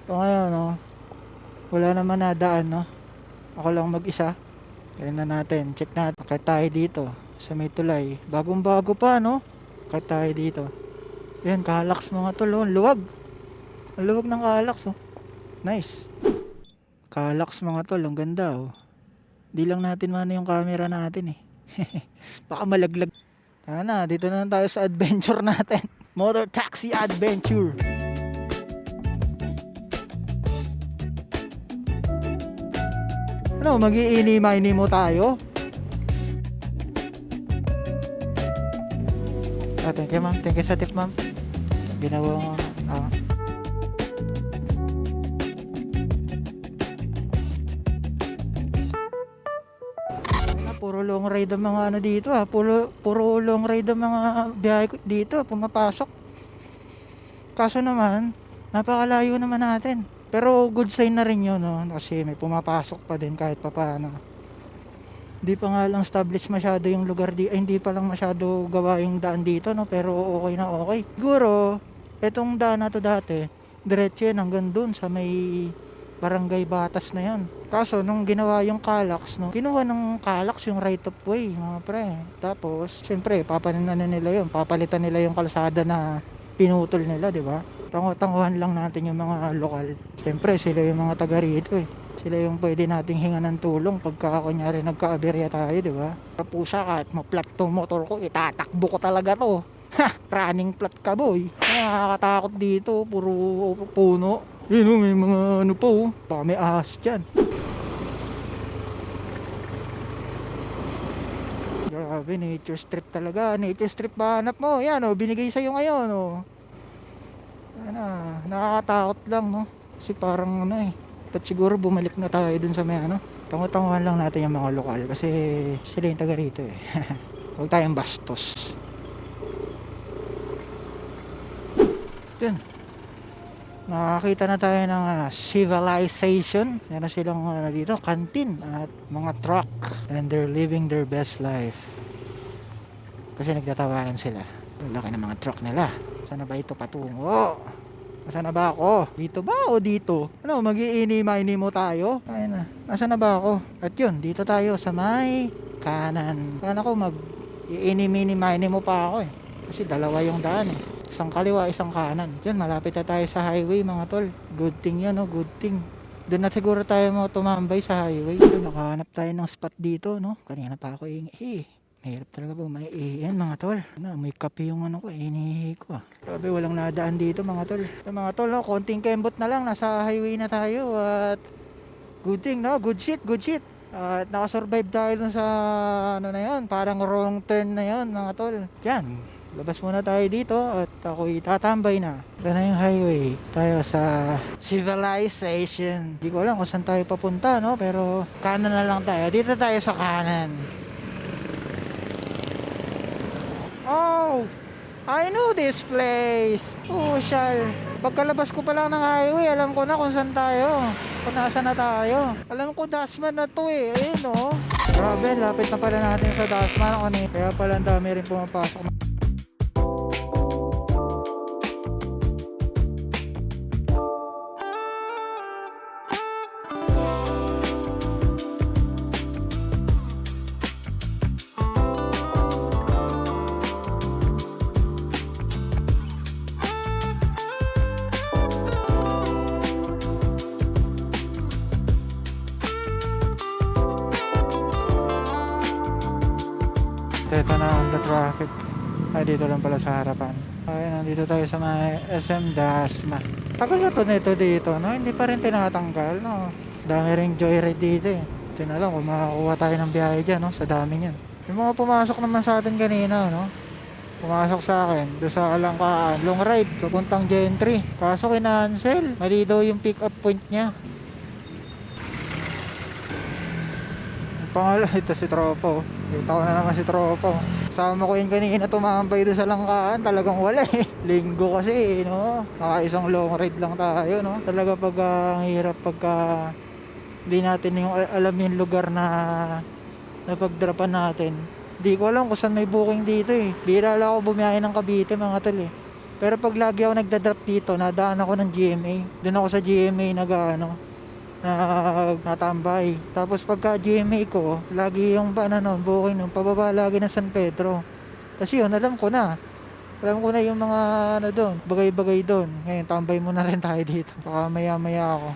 So ngayon, no, wala naman nadaan, no. Ako lang mag-isa. Kaya na natin, check natin. Akit tayo dito sa may tulay. Bagong bago pa, no. Akit tayo dito. Yan, Kaalax mga tol, oh. Luwag. Ang luwag ng Kaalax, oh. Nice. Kaalax mga tol, ang ganda, oh. Di lang natin mano yung camera natin, eh. Baka malaglag. Sana, dito na lang tayo sa adventure natin. Motor Taxi Adventure. Ano, mag-iini-mini mo tayo? Thank you, ma'am. Thank you sa tip, ma'am. Ginawa mo. Puro long ride ang mga ano dito, puro long ride ang mga biyahe dito, pumapasok. Kaso naman, napakalayo naman natin. Pero good sign na rin yun, no? Kasi may pumapasok pa din kahit pa paano. Hindi pa nga lang established masyado yung lugar di, ay, hindi pa lang masyado gawa yung daan dito, no? Pero okay na okay. Siguro, etong daan na to dati, diretso yan hanggang dun sa may Barangay Batas na yan. Kaso nung ginawa yung Kaalax, no, kinuha ng Kaalax yung right of way, mga pre. Tapos syempre papalitan nila yun, papalitan nila yung kalsada na pinutol nila, di ba? Tanguhan lang natin yung mga lokal. Syempre sila yung mga taga rito, eh. Sila yung pwede nating hinga ng tulong pagka kunyari nagka-aberya tayo, di ba? Pusa ka at ma-flat tong motor ko, itatakbo ko talaga to. Ha! Running flat ka, boy. Nakakatakot dito, puro puno. Yun, oh, may mga ano po, oh. Baka may ahas dyan. Grabe, nature strip talaga. Nature strip ba hanap mo? Yan, oh, binigay sa'yo ngayon, oh. Yan, nakakatakot lang, no? Kasi parang ano, eh. At siguro bumalik na tayo dun sa may ano. Tangutanguhan lang natin yung mga lokal kasi sila yung taga rito, eh. Huwag tayong bastos. Dun. Nakakita na tayo ng civilization. Meron silang dito, canteen at mga truck. And they're living their best life. Kasi nagtatawanan sila. Laki ng mga truck nila. Saan na ba ito patungo? Nasaan na ba ako? Dito ba o dito? Ano, mag-iini-mini mo tayo? Ayun na. Nasaan na ba ako? At yun, dito tayo sa may kanan. Kaya ako mag-iini-mini mo pa ako, eh. Kasi dalawa yung daan, eh. Isang kaliwa, isang kanan. Diyan, malapit na tayo sa highway, mga tol. Good thing yan, no? Good thing. Doon na siguro tayo mo tumambay sa highway. Nakahanap tayo ng spot dito, no? Kanina pa ako mahirap talaga po may yan, mga tol. May kape yung ano ko, inihi ko. Grabe, walang nadaan dito, mga tol. So, mga tol, no? Konting kembot na lang. Nasa highway na tayo. At good thing, no? Good shit, good shit. At nakasurvive tayo dun sa ano na yun. Parang wrong turn na yun, mga tol. Yan. Labas muna tayo dito at ako'y tatambay na. Ito na yung highway. Tayo sa civilization. Hindi ko alam kung saan tayo papunta, no? Pero kanan na lang tayo. Dito tayo sa kanan. Oh! I know this place! Oh, shal. Pagkalabas ko pa lang ng highway, alam ko na kung saan tayo. Kung nasa na tayo. Alam ko, Dasman na to, eh. Ayun, oh. Grabe, lapit na pala natin sa Dasman. Kaya pala ang dami rin pumapasok. Ito na ang the traffic. Dito lang pala sa harapan. Ayun, nandito tayo sa may SM Dasma. Tagal na to nito dito, no? Hindi pa rin tinatanggal, no? Dami ring joyride dito, eh. Ito na lang kung makakuha tayo ng biyahe dyan, no? Sa dami niyan. Yung mga pumasok naman sa atin kanina, no? Pumasok sa akin doon sa Alangkaan, long ride papuntang Gentry. Kaso kinancel. Mali daw yung pick up point niya. Pangalawa, ito si Tropo. Kita ko na naman si Tropo. Kasama ko yun kanina tumambay doon sa Langkaan. Talagang wala, eh. Linggo kasi, no? Isang long ride lang tayo, no? Talaga pag ang hirap pagka hindi natin yung alam yung lugar na napagdrapan natin. Di ko alam kung saan may booking dito, eh. Bira lang ako bumiyahe ng Cavite, mga tol, eh. Pero pag lagi ako nagda-drop dito, nadaan ako ng GMA. Doon ako sa GMA natambay. Tapos pagka GMA ko, lagi yung booking nun, pababa lagi ng San Pedro. Kasi yun, alam ko na. Alam ko na yung mga doon, bagay-bagay doon. Ngayon, tambay muna rin tayo dito. Baka maya-maya ako.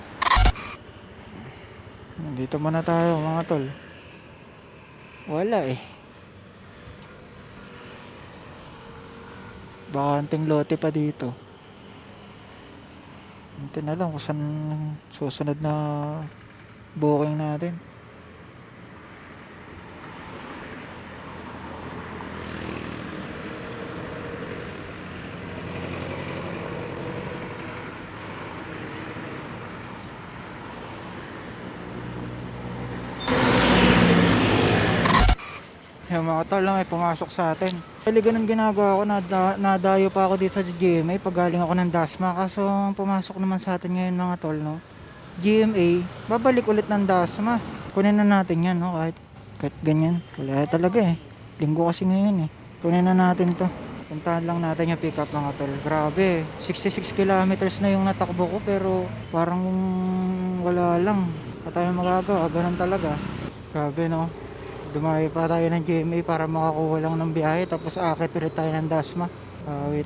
Dito muna tayo mga tol. Wala eh. Baka anting lote pa dito. Hindi na lang kung saan susunod na booking natin. Yung mga tol lang ay pumasok sa atin. Bali ganun ginagawa ko, nadayo pa ako dito sa GMA pag galing ako ng Dasma. Kaso pumasok naman sa atin ngayon mga tol, no? GMA, babalik ulit ng Dasma. Kunin na natin yan, no? Kahit ganyan. Wala talaga eh. Linggo kasi ngayon eh. Kunin na natin to. Puntahan lang natin yung pick up mga tol. Grabe, 66 kilometers na yung natakbo ko pero parang wala lang. Pa tayo magagawa, ganun talaga. Grabe no. Dumayo pa tayo ng GMA para makakuha lang ng biyahe tapos akit ulit tayo ng Dasma. Wait.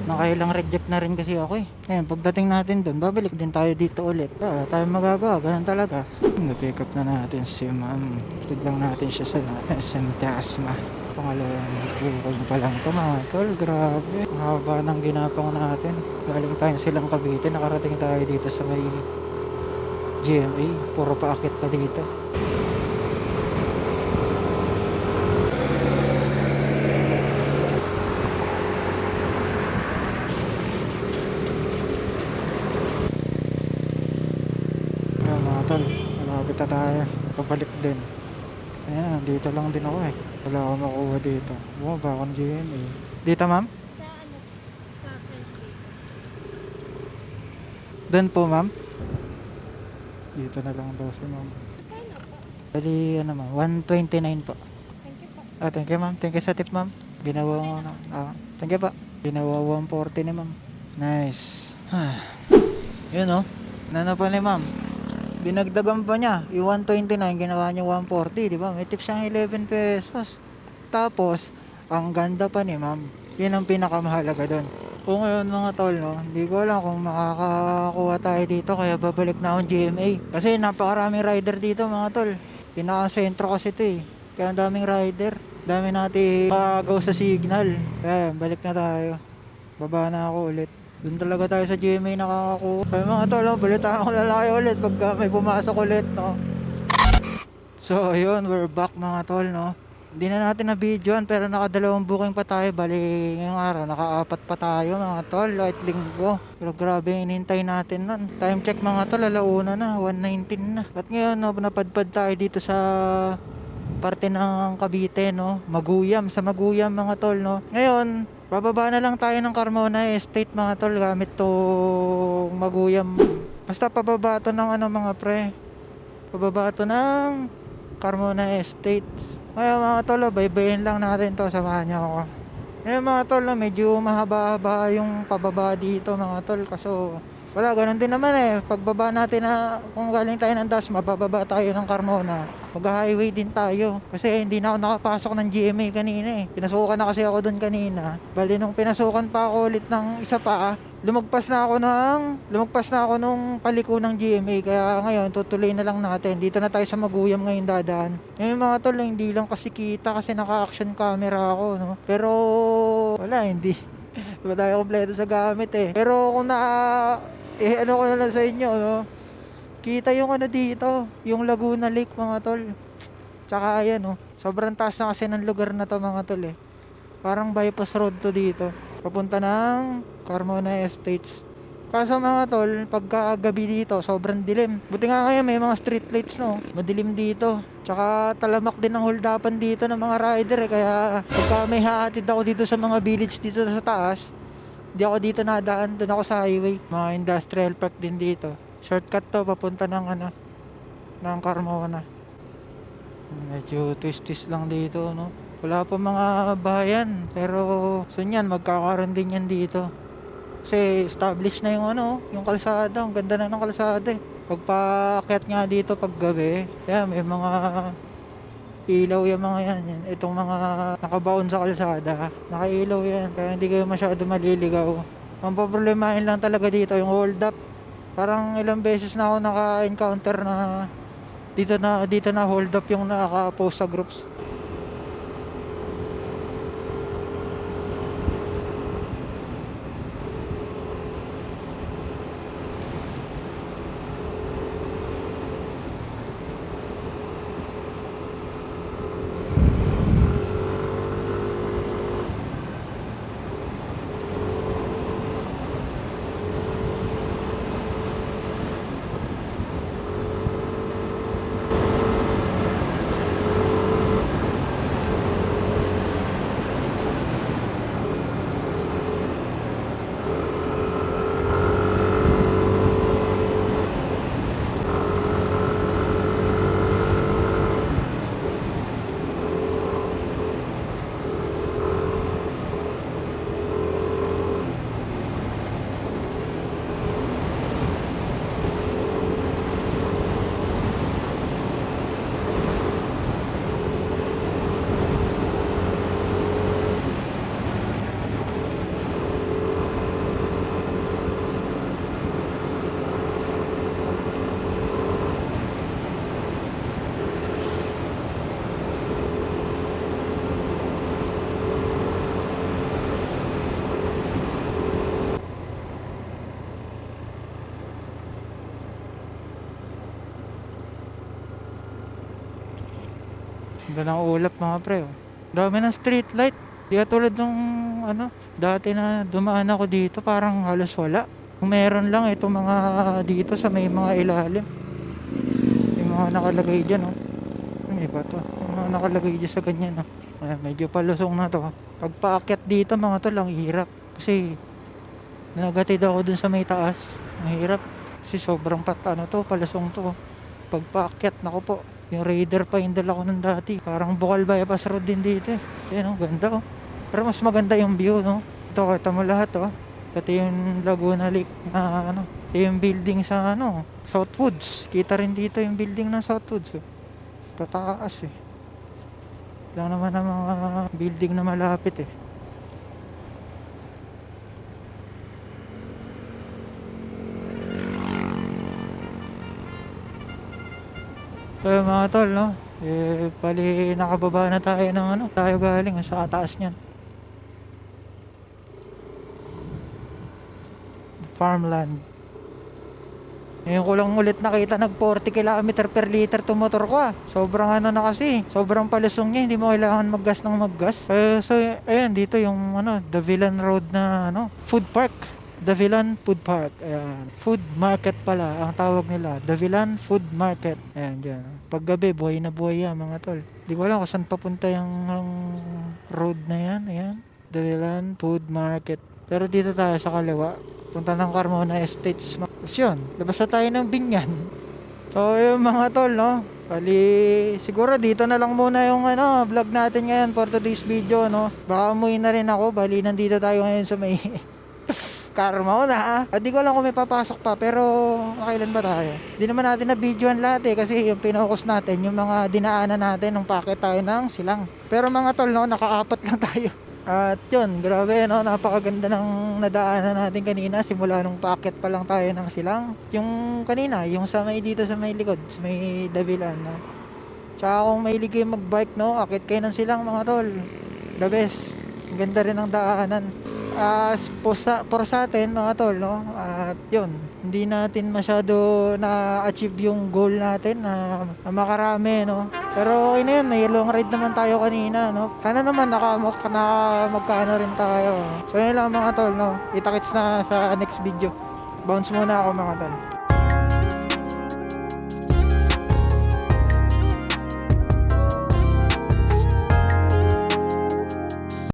Nakailang reject na rin kasi ako eh. Ngayon, pagdating natin doon, babalik din tayo dito ulit. Tayo magagawa, ganun talaga. Na-pick up na natin si ma'am. Tutid lang natin siya sa SM Dasma. Pangalawang booking pa lang ito mga tol. Grabe. Ang haba ng ginapang natin. Galing tayo silang Cavite. Nakarating tayo dito sa may GMA. Puro paakit pa dito. Tol, malapit na tayo. Pabalik din. Ayan, dito lang din ako eh. Wala akong makuha dito. Bumaba ako ng GMA. Dito ma'am? Sa ano? Sa Kenley. Doon po ma'am? Dito na lang daw si ma'am. Kano po? Bali, ano ma'am? 129 po. Thank you po. Thank you ma'am. Thank you sa tip ma'am. Ginawa mo na. Thank you po. Ginawa 140 ni ma'am. Nice. Yun oh. Nano pa ni ma'am? Dinagdagan pa niya. Yung 129, ginawa niya 140, di ba? May tip siyang 11 pesos. Tapos, ang ganda pa ni ma'am. Yun ang pinakamahalaga doon. Kung ngayon mga tol, no, hindi ko alam kung makakakuha tayo dito, kaya babalik na akong GMA. Kasi napakaraming rider dito mga tol. Pinaka-sentro kasi ito eh. Kaya ang daming rider. Dami natin pagaw sa signal. Kaya, balik na tayo. Baba na ako ulit. Doon talaga tayo sa GMA nakakakuha. Kaya mga tol, balitaan ko lalaki ulit pagka may pumasok ulit, no? So, ayun, we're back mga tol, no? Hindi na natin na-videoan pero nakadalawang booking pa tayo. Bali, ngayong araw, naka-apat pa tayo mga tol, kahit linggo. Pero grabe, inintay natin nun. Time check mga tol, alauna na, 1:19 na. At ngayon, no, napadpad tayo dito sa parte ng Cavite, no? Maguyam, sa Maguyam mga tol, no? Ngayon, bababa na lang tayo ng Carmona Estate mga tol gamit to Maguyam. Basta pababa to ng mga pre. Pababa to ng Carmona Estate. Ngayon mga tol, baybayin lang natin to, samahan niyo ako. Ngayon mga tol, medyo mahaba-haba yung pababa dito mga tol. Kaso wala, ganun din naman eh. Pagbaba natin na, kung galing tayo ng Dasma, bababa tayo ng Carmona. Mag-highway din tayo. Kasi hindi na ako nakapasok ng GMA kanina eh. Pinasukan na kasi ako doon kanina. Bali nung pinasukan pa ako ulit ng isa pa, lumagpas na ako nung paliko ng GMA. Kaya ngayon, tutuloy na lang natin. Dito na tayo sa Maguyam ngayon dadaan. Ngayon mga tol, hindi lang kasi kita kasi naka-action camera ako, no? Pero, wala, hindi. Diba tayo kompleto sa gamit eh. Pero kung ano ko na lang sa inyo, no? Kita yung dito, yung Laguna Lake mga tol. Tsaka ayan oh, sobrang taas na kasi ng lugar na to mga tol eh. Parang bypass road to dito. Papunta ng Carmona Estates. Kaso mga tol, pagka gabi dito, sobrang dilim. Buti nga ngayon may mga street lights no. Madilim dito. Tsaka talamak din ang holdapan dito ng mga rider eh. Kaya pagka may hahatid ako dito sa mga village dito sa taas, di ako dito nadaan, doon ako sa highway. Mga industrial park din dito. Shortcut to, papunta ng Carmona. Medyo twist lang dito, no? Wala pa mga bayan, pero so yan, magkakaroon din yan dito. Kasi established na yung ano, yung kalsada. Ang ganda na ng kalsada eh. Pagpaakyat nga dito pag gabi, yan, may mga ilaw yung mga yan. Itong mga nakabaon sa kalsada, nakailaw yan. Kaya hindi kayo masyado maliligaw. Ang problemahin lang talaga dito yung hold up. Parang ilang beses na ako naka-encounter na dito na hold up yung naka-post sa groups. Ganda ng ulap mga pre. Oh. Dami ng street light. Di tulad nung ano, dati na dumaan ako dito parang halos wala. Kung meron lang ito mga dito sa may mga ilalim. Yung mga nakalagay dyan oh. Ano iba to? Yung mga nakalagay dyan sa ganyan oh. Ayan, medyo palusong na to. Pag paakyat dito mga to lang hirap. Kasi nagatid ako dun sa may taas. Mahirap. Kasi sobrang ano to, palusong to. Pag paakyat, naku po. Yung Raider pa yung dala ko nung dati. Parang Bukal Bypass Road din dito eh. Ayan oh, ganda oh. Pero mas maganda yung view no. Ito kita mo lahat oh. Pati yung Laguna Lake na ano. Yung building sa ano, Southwoods. Kita rin dito yung building ng Southwoods oh. Tataas eh. Lang naman ang mga building na malapit eh. So mga tol no, bali nakababa na tayo ng ano, tayo galing sa taas niyan. Farmland. Ngayon ko lang ulit nakita nag 40 km per liter to motor ko ah. Sobrang ano na kasi, sobrang palusong niya, hindi mo kailangan maggas ng maggas. So ayan dito yung ano, Davilan Road na ano, food park. Davilan Food Park. Ayan. Food market pala ang tawag nila. Davilan Food Market. Ayan dyan. Paggabi, buhay na buhay yan mga tol. Di ko alam kung saan papunta yung road na yan. Ayan. Davilan Food Market. Pero dito tayo sa kaliwa. Punta ng Carmona Estates. Tapos yun. Labas na tayo ng Binyan. So yung mga tol no. Bali, siguro dito na lang muna yung ano, vlog natin ngayon for today's video no. Baka umuwi na rin ako. Bali, nandito tayo ngayon sa may Carmona. Di ko alam kung may papasok pa pero kailan ba tayo? Di naman natin na videoan lahat eh kasi yung pinokus natin yung mga dinaanan natin nung packet tayo ng silang. Pero mga tol no, nakaapat lang tayo. At yun, grabe no, napakaganda ng nadaanan natin kanina simula nung packet pa lang tayo ng silang. Yung kanina, yung sa may dito sa may likod, sa may Davilan no. Tsaka kung mahilig kayo magbike no, akit kayo ng silang mga tol. The best. Ganda rin ang daanan. For sa atin mga tol no, at yun, hindi natin masyado na-achieve yung goal natin na makarami no, pero okay na yun, may long ride naman tayo kanina no, sana naman magkano rin tayo. So yun lang mga tol no, kita-kits na sa next video. Bounce muna ako mga tol.